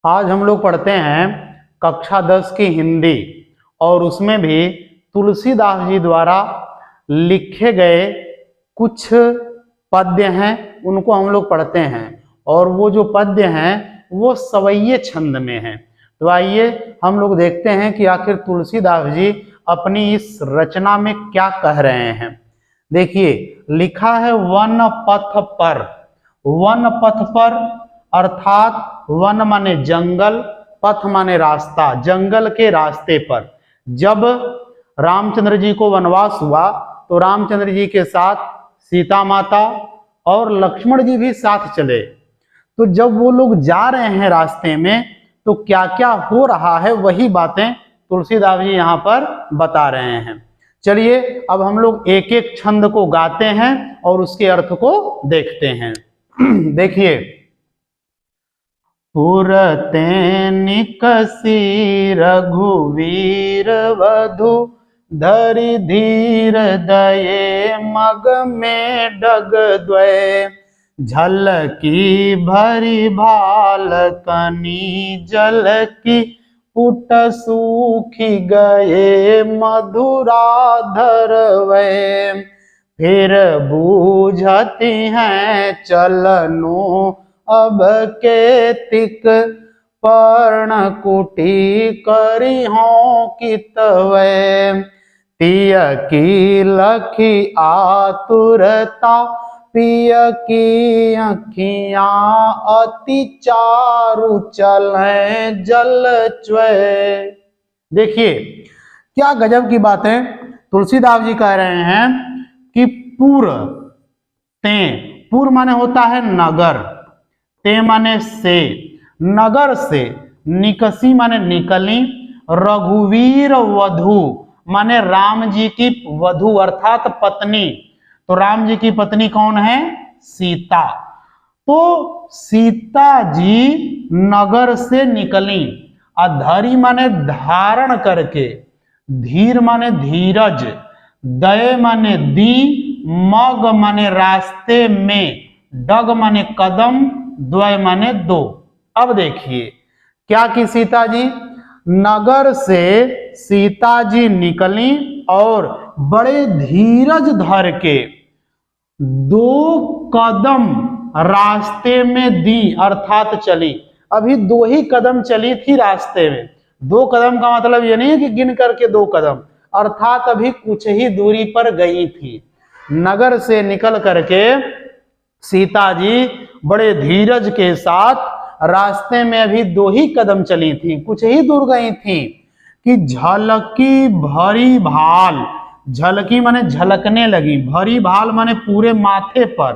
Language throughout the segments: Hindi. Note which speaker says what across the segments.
Speaker 1: आज हम लोग पढ़ते हैं कक्षा 10 की हिंदी और उसमें भी तुलसीदास जी द्वारा लिखे गए कुछ पद्य हैं, उनको हम लोग पढ़ते हैं। और वो जो पद्य हैं वो सवैये छंद में हैं। तो आइए हम लोग देखते हैं कि आखिर तुलसीदास जी अपनी इस रचना में क्या कह रहे हैं। देखिए, लिखा है वन पथ पर। वन पथ पर अर्थात वन माने जंगल, पथ माने रास्ता, जंगल के रास्ते पर। जब रामचंद्र जी को वनवास हुआ तो रामचंद्र जी के साथ सीता माता और लक्ष्मण जी भी साथ चले। तो जब वो लोग जा रहे हैं रास्ते में तो क्या क्या हो रहा है वही बातें तुलसीदास जी यहाँ पर बता रहे हैं। चलिए अब हम लोग एक एक छंद को गाते हैं और उसके अर्थ को देखते हैं। देखिए, पुरते निकसी रघुवीर वधु, धरि धीर दये मग में डग द्वय, झलकी भरी भाल कनी जलकी, पुट सूखी गए मधुराधर वै, फिर बूझती हैं चलनो अब के तिक, पर्ण कुटी करी हों कितवै, तिय की लखी आतुरता, पिय की अखियां अति चारु चलें जल च्वै। देखिए क्या गजब की बातें तुलसीदास जी कह रहे हैं कि पुर, ते, पुर माने होता है नगर, ते माने से, नगर से, निकसी माने निकली, रघुवीर वधु माने राम जी की वधु अर्थात पत्नी। तो राम जी की पत्नी कौन है? सीता। तो सीता जी नगर से निकली, अधरी माने धारण करके, धीर माने धीरज, दय माने दी, मग माने रास्ते में, डग माने कदम, द्वय माने दो। अब देखिए क्या की सीता जी, नगर से सीता जी निकली और बड़े धीरज धर के दो कदम रास्ते में दी अर्थात चली। अभी दो ही कदम चली थी रास्ते में। दो कदम का मतलब ये नहीं है कि गिन करके दो कदम, अर्थात अभी कुछ ही दूरी पर गई थी। नगर से निकल करके सीता जी बड़े धीरज के साथ रास्ते में अभी दो ही कदम चली थी, कुछ ही दूर गई थी कि झलकी भरी भाल, झलकी माने झलकने लगी, भरी भाल माने पूरे माथे पर,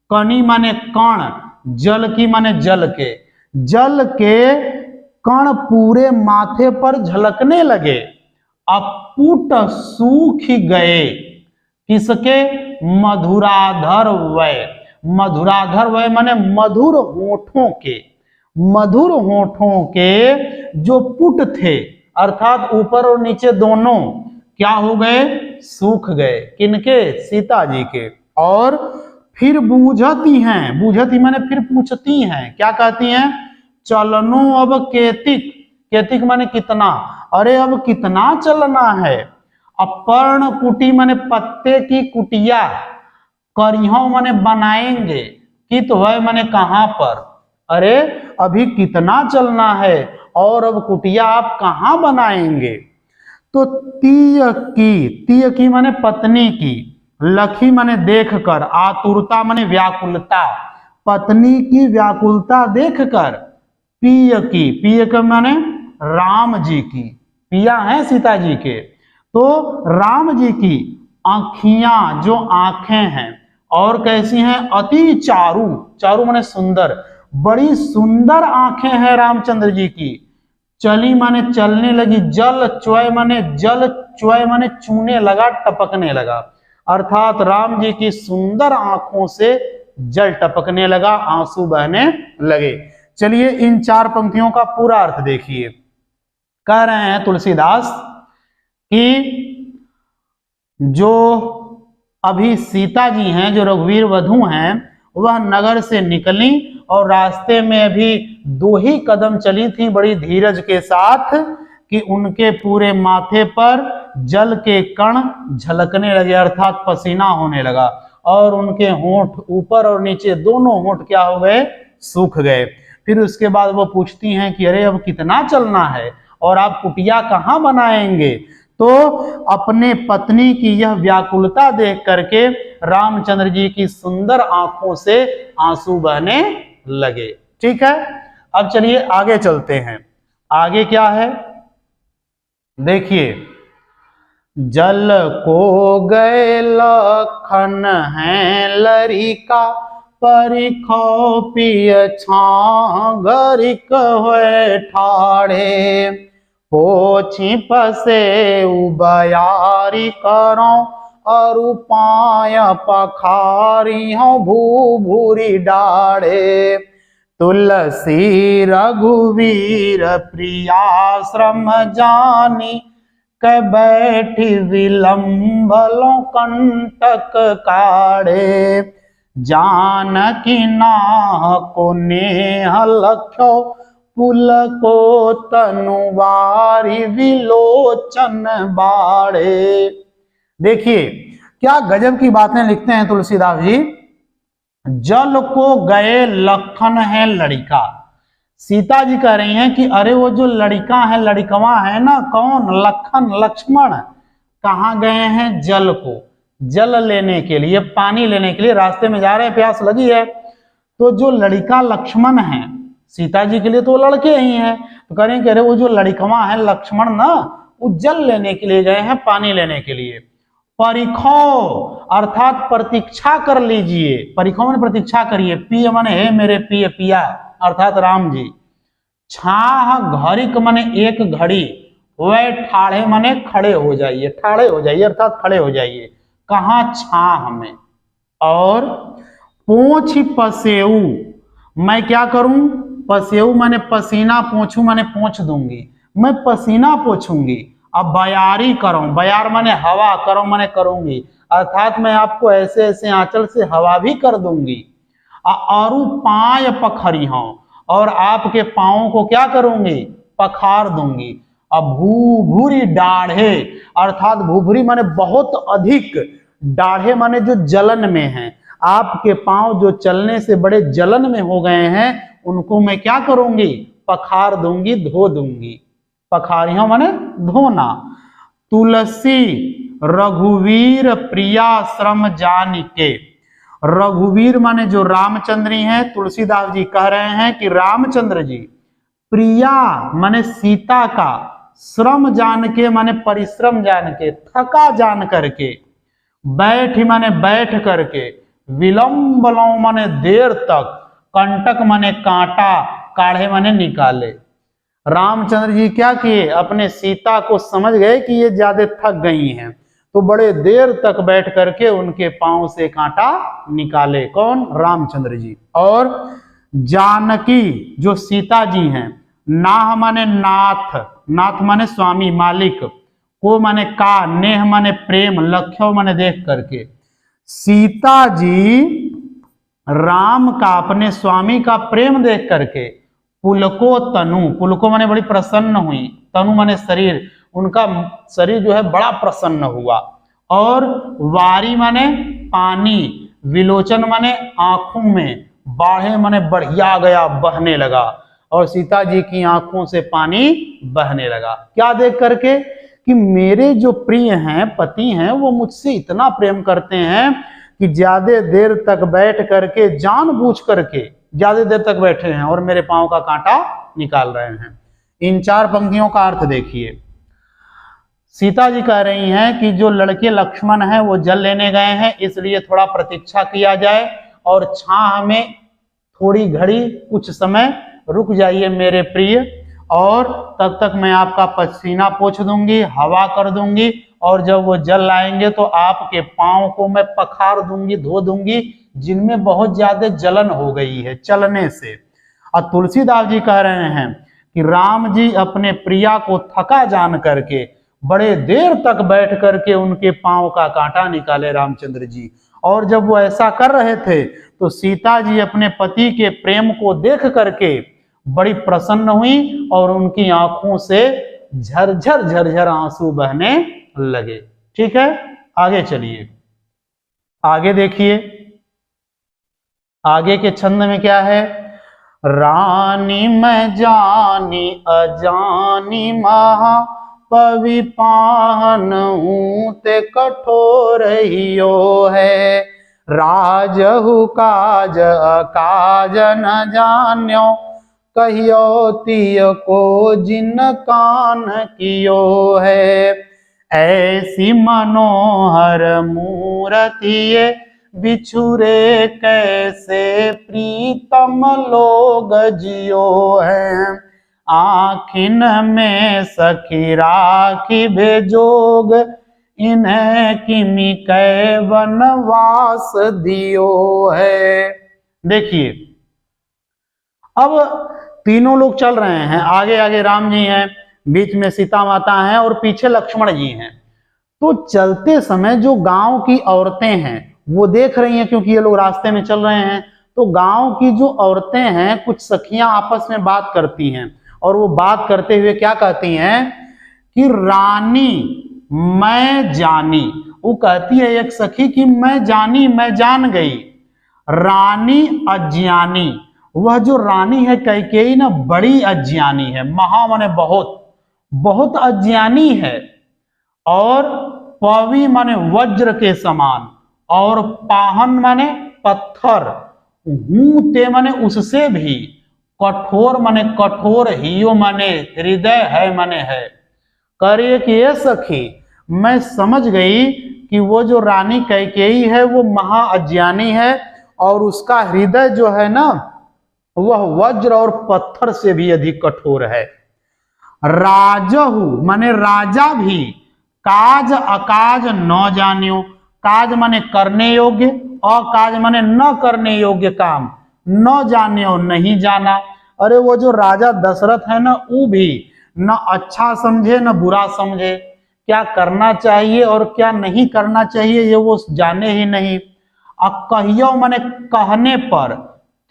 Speaker 1: कणी माने कण, जल की माने जल के, जल के कण पूरे माथे पर झलकने लगे। अपुट सूख गए, किसके? मधुराधर वय, मधुराधर वय माने मधुर होठों के, मधुर होठों के जो पुट थे अर्थात ऊपर और नीचे दोनों क्या हो गए? सूख गए। किनके? सीता जी के। और फिर बूझती हैं, बूझती माने फिर पूछती हैं, क्या कहती हैं? चलनो अब केतिक, केतिक माने कितना, अरे अब कितना चलना है। अपर्ण कुटी माने पत्ते की कुटिया, करियों माने बनाएंगे, कित वह माने कहां पर, अरे अभी कितना चलना है और अब कुटिया आप कहां बनाएंगे। तो तीय की माने पत्नी की, लखी माने देखकर, आतुरता माने व्याकुलता, पत्नी की व्याकुलता देखकर, पिय की, पिय का माने राम जी की, पिया है सीता जी के, तो राम जी की आँखियां, जो आंखें हैं और कैसी हैं? अति चारु, चारु माने सुंदर, बड़ी सुंदर आंखें हैं रामचंद्र जी की। चली माने चलने लगी, जल च्वय माने जल, च्वय माने चूने लगा, टपकने लगा, अर्थात राम जी की सुंदर आंखों से जल टपकने लगा, आंसू बहने लगे। चलिए इन चार पंक्तियों का पूरा अर्थ देखिए। कह रहे हैं तुलसीदास कि जो अभी सीता जी हैं, जो रघुवीर वधु हैं, वह नगर से निकली और रास्ते में अभी 2 ही कदम चली थी बड़ी धीरज के साथ कि उनके पूरे माथे पर जल के कण झलकने लगे, अर्थात पसीना होने लगा, और उनके होंठ ऊपर और नीचे दोनों होंठ क्या हो गए, सूख गए। फिर उसके बाद वो पूछती हैं कि अरे अब कितना चलना है और आप कुटिया कहाँ बनाएंगे। तो अपने पत्नी की यह व्याकुलता देख करके रामचंद्र जी की सुंदर आंखों से आंसू बहने लगे। ठीक है, अब चलिए आगे चलते हैं। आगे क्या है देखिए, जल को गए लखन है लरिका, परिखो पिय छागरिक हुए ठाड़े, पोछी पसे उबयारी करो, और पाय पखारी हो भूभूरी डाढ़े, तुलसी रघुवीर प्रियाश्रम जानी, कै बैठी विलंबलो कंटक काढ़े, जानकी नाह को नेह लख्यो, पुल को तनुवारी विलोचन बाढ़े। देखिए क्या गजब की बातें लिखते हैं तुलसीदास जी। जल को गए लखन है लड़िका, सीता जी कह रही हैं कि अरे वो जो लड़िका है, लड़िकवा है ना, कौन, लखन लक्ष्मण, कहाँ गए हैं, जल को, जल लेने के लिए, पानी लेने के लिए रास्ते में जा रहे हैं, प्यास लगी है। तो जो लड़िका लक्ष्मण है, सीता जी के लिए तो लड़के ही हैं, तो कह रहे हैं कि अरे वो जो लड़िकवा है लक्ष्मण ना, वो जल लेने के लिए गए हैं, पानी लेने के लिए। परिखो अर्थात प्रतीक्षा कर लीजिए, परिखो माने प्रतीक्षा करिए, पिय माने हे मेरे पिय पिया अर्थात राम जी, छाह घरिक माने एक घड़ी, वह ठाड़े माने खड़े हो जाइए, ठाड़े हो जाइए अर्थात खड़े हो जाइए, कहाँ, छाह में। और पोंछ पसेऊ, मैं क्या करूं, पसेऊ माने पसीना, पोंछू माने पोंछ दूंगी, मैं पसीना पोंछूंगी। अब बयारी करो, बयार माने हवा, करो माने करूंगी, अर्थात मैं आपको ऐसे ऐसे आंचल से हवा भी कर दूंगी। और पाय पखरी हूं, और आपके पांवों को क्या करूंगी, पखार दूंगी। अब भूभूरी डाढ़े अर्थात भूभूरी माने बहुत अधिक, डाढ़े माने जो जलन में है, आपके पांव जो चलने से बड़े जलन में हो गए हैं, उनको मैं क्या करूंगी, पखार दूंगी, धो दूंगी। पखारियों माने धोना। तुलसी रघुवीर प्रिया श्रम जान के, रघुवीर माने जो रामचंद्र हैं, तुलसीदास जी कह रहे हैं कि रामचंद्र जी, प्रिया माने सीता का, श्रम जान के माने परिश्रम जान के, थका जान करके, बैठ माने बैठ करके, विलंब माने देर तक, कंटक माने कांटा, काढ़े माने निकाले। रामचंद्र जी क्या किए, अपने सीता को समझ गए कि ये ज्यादा थक गई हैं, तो बड़े देर तक बैठ करके उनके पांव से कांटा निकाले। कौन, रामचंद्र जी। और जानकी जो सीता जी हैं, नाह माने नाथ, नाथ माने स्वामी मालिक, को माने का, नेह माने प्रेम, लख्यो माने देख करके, सीता जी राम का, अपने स्वामी का प्रेम देख करके, पुलको तनु, पुलको माने बड़ी प्रसन्न हुई, तनु माने शरीर, उनका शरीर जो है बड़ा प्रसन्न हुआ। और वारी माने पानी, विलोचन माने आंखों में, बाढ़े माने बढ़िया गया, बहने लगा, और सीता जी की आंखों से पानी बहने लगा। क्या देख करके कि मेरे जो प्रिय हैं, पति हैं, वो मुझसे इतना प्रेम करते हैं कि ज्यादा देर तक बैठ करके, जानबूझ करके ज्यादा देर तक बैठे हैं और मेरे पांव का कांटा निकाल रहे हैं। इन 4 पंक्तियों का अर्थ देखिए। सीता जी कह रही हैं कि जो लड़के लक्ष्मण हैं वो जल लेने गए हैं, इसलिए थोड़ा प्रतीक्षा किया जाए, और छाह में थोड़ी घड़ी कुछ समय रुक जाइए मेरे प्रिय, और तब तक मैं आपका पसीना पोंछ दूंगी, हवा कर दूंगी, और जब वो जल लाएंगे तो आपके पांव को मैं पखार दूंगी, धो दूंगी, जिनमें बहुत ज्यादा जलन हो गई है चलने से। और तुलसीदास जी कह रहे हैं कि राम जी अपने प्रिया को थका जान करके बड़े देर तक बैठ करके उनके पांव का कांटा निकाले रामचंद्र जी। और जब वो ऐसा कर रहे थे तो सीता जी अपने पति के प्रेम को देख करके बड़ी प्रसन्न हुई और उनकी आंखों से झरझर झरझर आंसू बहने लगे। ठीक है, आगे चलिए, आगे देखिए, आगे के छंद में क्या है। रानी मैं जानी अजानी महा पविपाहन ते कठोर हियो है। राजहु काज अकाज न जान्यो कहियो तिय को जिन कान कियो है। ऐसी मनोहर मूर्ति बिछुरे कैसे प्रीतम लोग जियो है। आखिन में सखी राखी भेजोग इन्हें किमी कै वनवास दियो है। देखिए, अब तीनों लोग चल रहे हैं, आगे आगे राम जी हैं, बीच में सीता माता हैं और पीछे लक्ष्मण जी हैं। तो चलते समय जो गांव की औरतें हैं वो देख रही हैं, क्योंकि ये लोग रास्ते में चल रहे हैं। तो गांव की जो औरतें हैं, कुछ सखियां आपस में बात करती हैं और वो बात करते हुए क्या कहती हैं कि रानी मैं जानी, वो कहती है एक सखी कि मैं जानी, मैं जान गई। रानी अज्ञानी, वह जो रानी है कैकेयी ना बड़ी अज्ञानी है, महा माने बहुत, बहुत अज्ञानी है। और पवी माने वज्र के समान, और पाहन माने पत्थर, ते माने उससे भी, कठोर माने कठोर, हियो माने हृदय, है माने है। करिए कि ये सखी मैं समझ गई कि वो जो रानी कैकेयी है वो महा अज्ञानी है और उसका हृदय जो है ना वह वज्र और पत्थर से भी अधिक कठोर है। राजहु माने राजा भी, काज अकाज न जानियो, काज माने करने योग्य, अकाज माने न करने योग्य काम, न जानियो नहीं जाना। अरे वो जो राजा दशरथ है ना वो भी न अच्छा समझे न बुरा समझे, क्या करना चाहिए और क्या नहीं करना चाहिए ये वो जाने ही नहीं। कहियो माने कहने पर,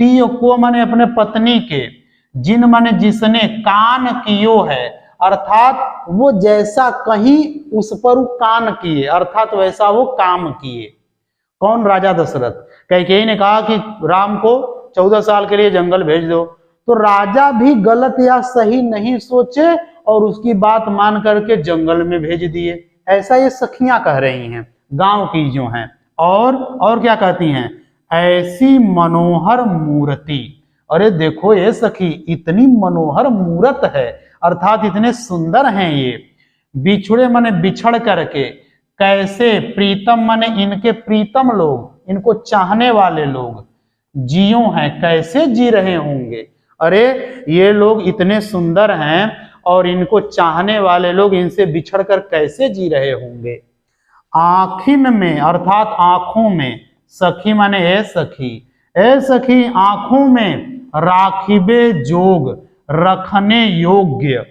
Speaker 1: तियो को माने अपने पत्नी के, जिन माने जिसने, कान कियो है अर्थात वो जैसा कहीं उस पर वो कान किए, अर्थात वैसा वो काम किए। कौन? राजा दशरथ। कैकेयी ने कहा कि राम को 14 साल के लिए जंगल भेज दो, तो राजा भी गलत या सही नहीं सोचे और उसकी बात मान करके जंगल में भेज दिए। ऐसा ये सखियां कह रही हैं, गांव की जो हैं। और क्या कहती हैं? ऐसी मनोहर मूर्ति, अरे देखो ये सखी इतनी मनोहर मूर्त है, अर्थात इतने सुंदर हैं ये। बिछुड़े माने बिछड़ करके, कैसे प्रीतम माने इनके प्रीतम लोग, इनको चाहने वाले लोग, जियो हैं कैसे जी रहे होंगे। अरे ये लोग इतने सुंदर हैं और इनको चाहने वाले लोग इनसे बिछड़कर कैसे जी रहे होंगे। आखिन में अर्थात आंखों में, सखी माने ए सखी, ए सखी आंखों में, राखिबे जोग रखने योग्य,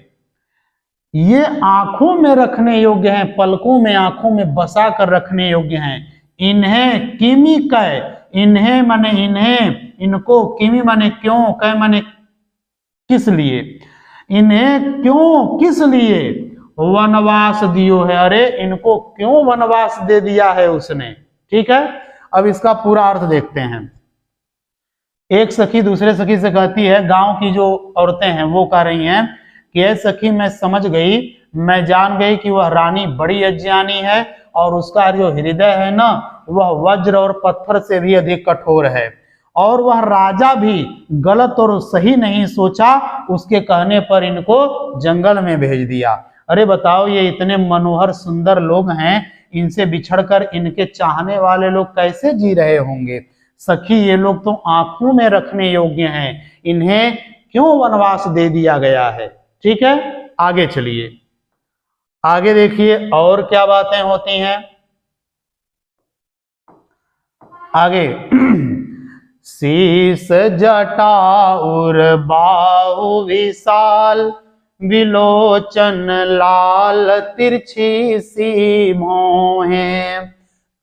Speaker 1: ये आंखों में रखने योग्य हैं, पलकों में आंखों में बसा कर रखने योग्य हैं। इन्हें किमी कै, इन्हें माने इन्हें, इनको, किमी माने क्यों, कै माने किस लिए, इन्हें क्यों किस लिए वनवास दियो है। अरे इनको क्यों वनवास दे दिया है उसने। ठीक है, अब इसका पूरा अर्थ देखते हैं। एक सखी दूसरे सखी से कहती है, गांव की जो औरतें हैं वो कह रही हैं कि ये सखी मैं समझ गई, मैं जान गई कि वह रानी बड़ी अज्ञानी है और उसका जो हृदय है ना वह वज्र और पत्थर से भी अधिक कठोर है, और वह राजा भी गलत और सही नहीं सोचा, उसके कहने पर इनको जंगल में भेज दिया। अरे बताओ ये इतने मनोहर सुंदर लोग हैं, इनसे बिछड़कर इनके चाहने वाले लोग कैसे जी रहे होंगे। सखी ये लोग तो आंखों में रखने योग्य हैं, इन्हें क्यों वनवास दे दिया गया है। ठीक है, आगे चलिए, आगे देखिए और क्या बातें होती हैं आगे। शीस जटा उर बाहु विशाल, विलोचन लाल तिरछी सी मोहे,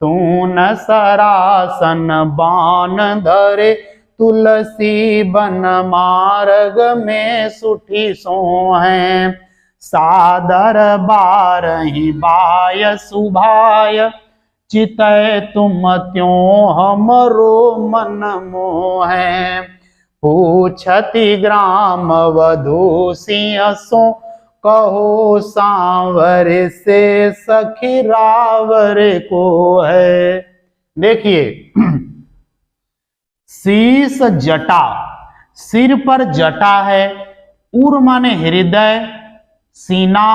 Speaker 1: तून सरासन बान धरे, तुलसी बन मार्ग में सुठी सोहें। सादर बारही बाय सुभाय, चितय तुम त्यों हमरो मन मोहे। पूछति ग्राम वधू सिंह सो, कहो सांवर से सखी रावर को है। देखिए, शीस जटा, सिर पर जटा है। उर माने हृदय, सीना,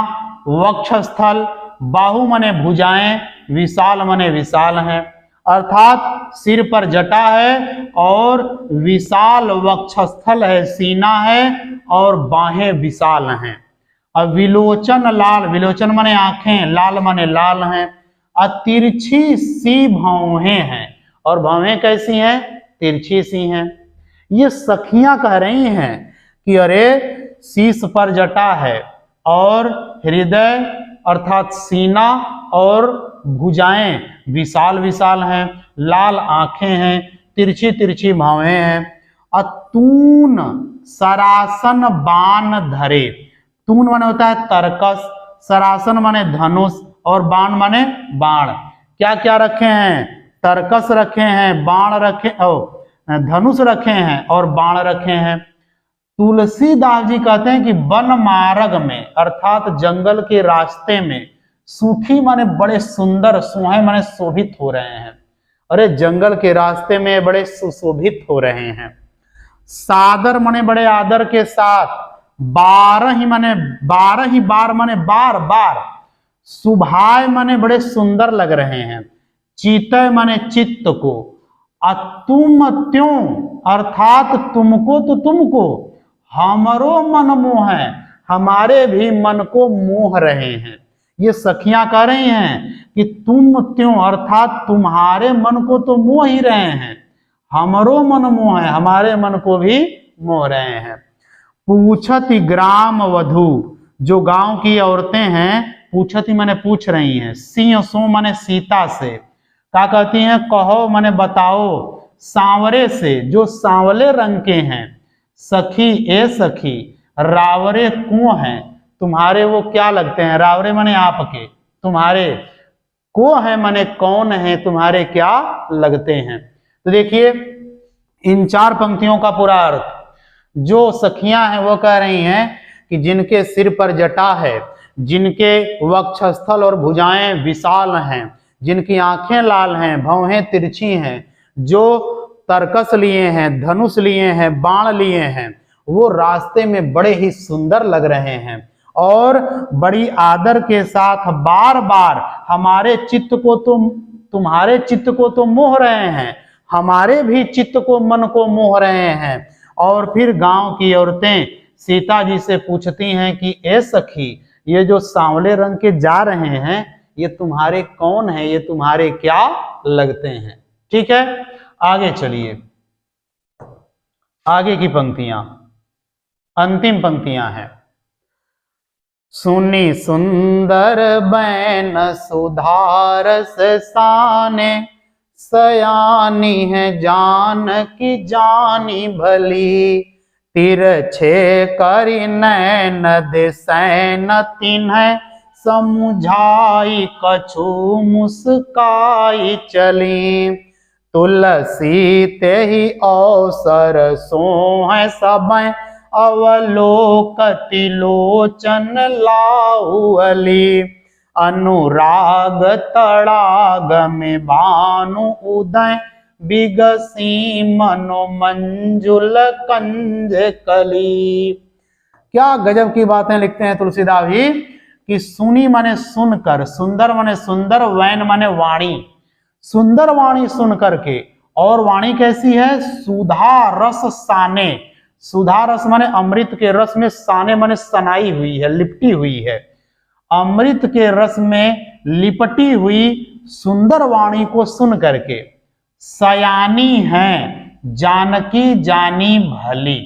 Speaker 1: वक्षस्थल, बाहु माने भुजाएं, विशाल माने विशाल हैं। अर्थात सिर पर जटा है और विशाल वक्षस्थल है, सीना है और बाहें विशाल हैं। अब विलोचन लाल, विलोचन माने आंखें, लाल माने लाल हैं। तिरछी सी भौहें हैं, और भौहें कैसी हैं? तिरछी सी हैं। ये सखियां कह रही हैं कि अरे शीश पर जटा है और हृदय अर्थात सीना और भुजाएं विशाल विशाल हैं, लाल आंखें हैं, तिरछी तिरछी भौहें हैं। अतून सरासन बाण धरे, तून माने होता है तरकस, सरासन माने धनुष और बाण माने बाण। क्या क्या रखे हैं? तरकस रखे हैं, बाण रखे, धनुष रखे हैं और बाण रखे हैं। तुलसीदास जी कहते हैं कि वन मार्ग में अर्थात जंगल के रास्ते में, सूखी माने बड़े सुंदर, सुहाए माने शोभित हो रहे हैं। अरे जंगल के रास्ते में बड़े सुशोभित हो रहे हैं। सादर माने बड़े आदर के साथ, बारह माने बारह ही बार माने बार बार, सुभाय माने बड़े सुंदर लग रहे हैं। चितय माने चित्त को, तुम त्यों अर्थात तुमको तो तुमको, हमरो मन मोह है, हमारे भी मन को मोह रहे हैं। ये सखियां कह रही हैं कि तुम त्यों अर्थात तुम्हारे मन को तो मोह ही रहे हैं, हमरो मन मोह है, हमारे मन को भी मोह रहे हैं। पूछति ग्राम वधू, जो गांव की औरतें हैं, पूछति माने पूछ रही हैं, सिंह सो माने सीता से, क्या कहती हैं? कहो माने बताओ, सांवरे से, जो सांवले रंग के हैं, सखी ए सखी, रावरे को हैं, तुम्हारे वो क्या लगते हैं? रावरे माने आपके, तुम्हारे को है माने कौन है, तुम्हारे क्या लगते हैं। तो देखिए इन चार पंक्तियों का पूरा अर्थ, जो सखियां हैं वो कह रही हैं कि जिनके सिर पर जटा है, जिनके वक्षस्थल और भुजाएं विशाल हैं, जिनकी आंखें लाल हैं, भौहें तिरछी हैं, जो तरकस लिए हैं, धनुष लिए हैं, बाण लिए हैं, वो रास्ते में बड़े ही सुंदर लग रहे हैं और बड़ी आदर के साथ बार बार हमारे चित्त को तो, तुम्हारे चित्त को तो मोह रहे हैं, हमारे भी चित्त को, मन को मोह रहे हैं। और फिर गांव की औरतें सीता जी से पूछती हैं कि ए सखी, ये जो सांवले रंग के जा रहे हैं, ये तुम्हारे कौन है, ये तुम्हारे क्या लगते हैं। ठीक है, आगे चलिए, आगे की पंक्तियां, अंतिम पंक्तियां हैं। सुनी सुंदर बैन सुधारस साने, सयानी है जान की जानी भली, तिरछे करी नैन दिसैन तिन्ह, समुझाई कछु मुस्काई चली, तुलसी ते ही अवसर सोह समय, अवलोकति लोचन लाहुअली, अनुराग तड़ाग में भानु उदय, बिगसी मनो मंजुल कंज कली। क्या गजब की बातें लिखते हैं तुलसीदास जी कि सुनी माने सुनकर, सुंदर माने सुंदर, वैन माने वाणी, सुंदर वाणी सुन करके, और वाणी कैसी है? सुधा रस साने, सुधा रस माने अमृत के रस में, साने माने सनाई हुई है, लिपटी हुई है, अमृत के रस में लिपटी हुई सुंदर वाणी को सुन करके, सयानी हैं जानकी जानी भली,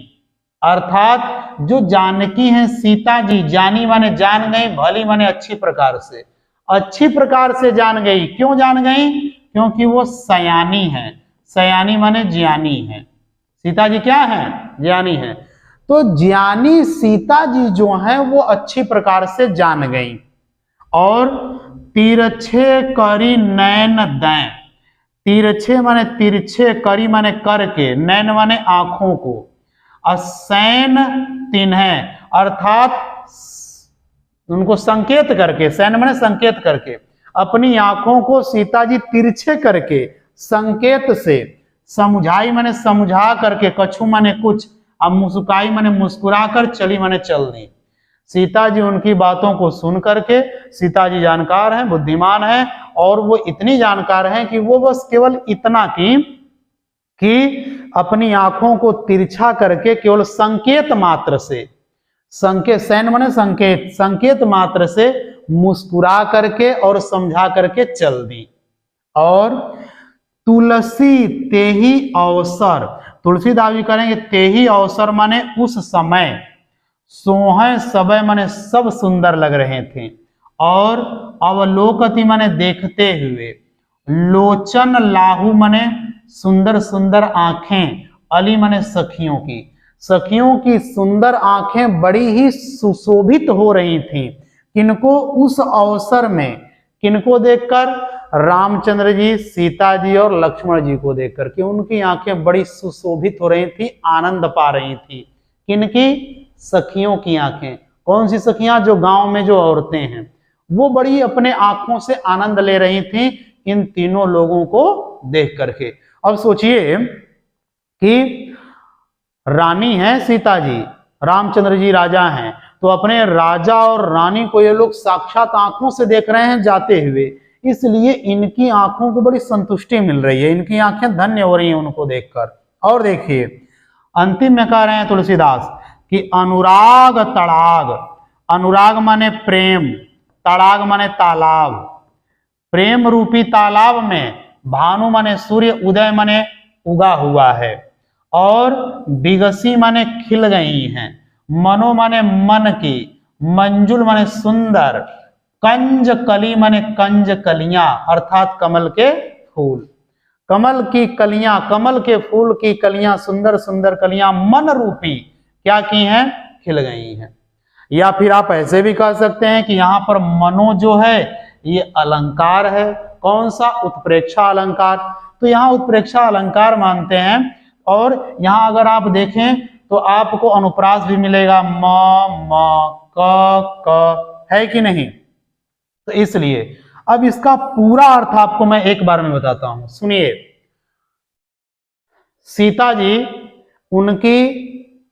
Speaker 1: अर्थात जो जानकी हैं सीता जी, जानी माने जान गई, भली माने अच्छी प्रकार से, अच्छी प्रकार से जान गई। क्यों जान गई? क्योंकि वो सयानी है। सयानी माने ज्ञानी है। सीता जी क्या है? ज्ञानी है। तो ज्ञानी सीता जी जो है वो अच्छी प्रकार से जान गई। और तिरछे करी नैन दैन। तिरछे माने तिरछे, करी माने करके, नैन माने आंखों को, असैन तिन्हे अर्थात उनको संकेत करके, सैन माने संकेत करके, अपनी आंखों को सीता जी तिरछे करके संकेत से, समझाई माने समझा करके, कछु माने कुछ, अब मुस्कुराई माने मुस्कुरा कर, चली माने चल दी। सीता जी उनकी बातों को सुन करके, सीता जी जानकार हैं, बुद्धिमान हैं, और वो इतनी जानकार हैं कि वो बस केवल इतना कि अपनी आंखों को तिरछा करके केवल संकेत मात्र से, संकेत, सैन माने संकेत, संकेत मात्र से मुस्कुरा करके और समझा करके चल दी। और तुलसी तेही अवसर, तुलसीदास जी करेंगे तेही अवसर माने उस समय, सोहे समय माने सब सुंदर लग रहे थे, और अवलोकति माने देखते हुए, लोचन लाहू माने सुंदर सुंदर आंखें, अली माने सखियों की, सखियों की सुंदर आंखें बड़ी ही सुशोभित हो रही थीं। किनको? उस अवसर में। किनको देखकर? रामचंद्र जी, सीता जी और लक्ष्मण जी को देखकर, कि उनकी आंखें बड़ी सुशोभित हो रही थी, आनंद पा रही थी। किनकी? सखियों की आंखें। कौन सी सखियां? जो गांव में जो औरतें हैं, वो बड़ी अपने आंखों से आनंद ले रही थी इन तीनों लोगों को देख करके। अब सोचिए कि रानी है सीता जी, रामचंद्र जी राजा हैं, तो अपने राजा और रानी को ये लोग साक्षात आंखों से देख रहे हैं जाते हुए, इसलिए इनकी आंखों को बड़ी संतुष्टि मिल रही है, इनकी आंखें धन्य हो रही हैं उनको देखकर। और देखिए अंतिम में कह रहे हैं तुलसीदास कि अनुराग तड़ाग, अनुराग माने प्रेम, तड़ाग माने तालाब, प्रेम रूपी तालाब में भानु माने सूर्य, उदय माने उगा हुआ है, और बिगसी माने खिल गई हैं, मनो माने मन की, मंजुल माने सुंदर, कंज कली माने कंज कलियां अर्थात कमल के फूल, कमल की कलियां, कमल के फूल की कलियां, सुंदर सुंदर कलियां मन रूपी क्या की हैं? खिल गई हैं। या फिर आप ऐसे भी कह सकते हैं कि यहाँ पर मनो जो है ये अलंकार है। कौन सा? उत्प्रेक्षा अलंकार। तो यहाँ उत्प्रेक्षा अलंकार मानते हैं, और यहाँ अगर आप देखें तो आपको अनुप्रास भी मिलेगा, म क है कि नहीं? तो इसलिए अब इसका पूरा अर्थ आपको मैं एक बार में बताता हूं, सुनिए। सीता जी उनकी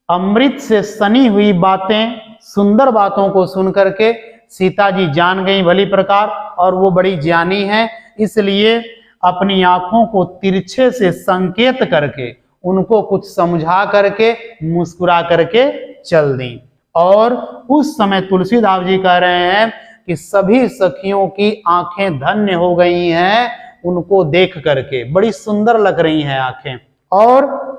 Speaker 1: अमृत से सनी हुई बातें, सुंदर बातों को सुन करके सीता जी जान गई भली प्रकार, और वो बड़ी ज्ञानी है, इसलिए अपनी आंखों को तिरछे से संकेत करके, उनको कुछ समझा करके, मुस्कुरा करके चल दी। और उस समय तुलसीदास जी कह रहे हैं कि सभी सखियों की आंखें धन्य हो गई हैं उनको देख करके, बड़ी सुंदर लग रही हैं आंखें, और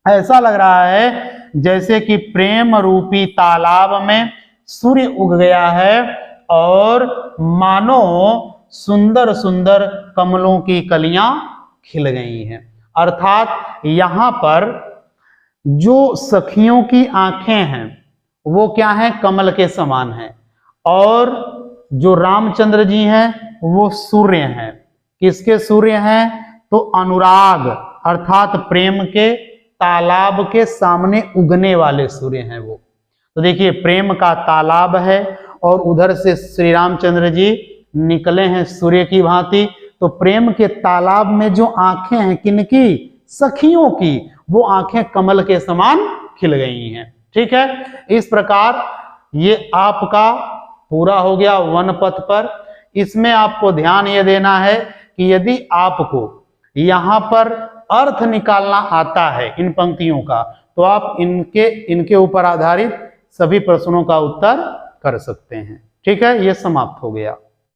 Speaker 1: ऐसा लग रहा है जैसे कि प्रेम रूपी तालाब में सूर्य उग गया है, और मानो सुंदर सुंदर कमलों की कलियां खिल गई हैं। अर्थात यहां पर जो सखियों की आंखें हैं वो क्या हैं? कमल के समान हैं, और जो रामचंद्र जी हैं वो सूर्य हैं। किसके सूर्य हैं? तो अनुराग अर्थात प्रेम के तालाब के सामने उगने वाले सूर्य हैं वो। तो देखिए प्रेम का तालाब है, और उधर से श्री रामचंद्र जी निकले हैं सूर्य की भांति। तो प्रेम के तालाब में जो आंखें हैं किनकी? सखियों की, वो आंखें कमल के समान खिल गई हैं। ठीक है, इस प्रकार ये आपका पूरा हो गया वन पथ पर। इसमें आपको ध्यान ये देना है कि यदि आपको यहाँ पर अर्थ निकालना आता है इन पंक्तियों का, तो आप इनके ऊपर आधारित सभी प्रश्नों का उत्तर कर सकते हैं। ठीक है, ये समाप्त हो गया।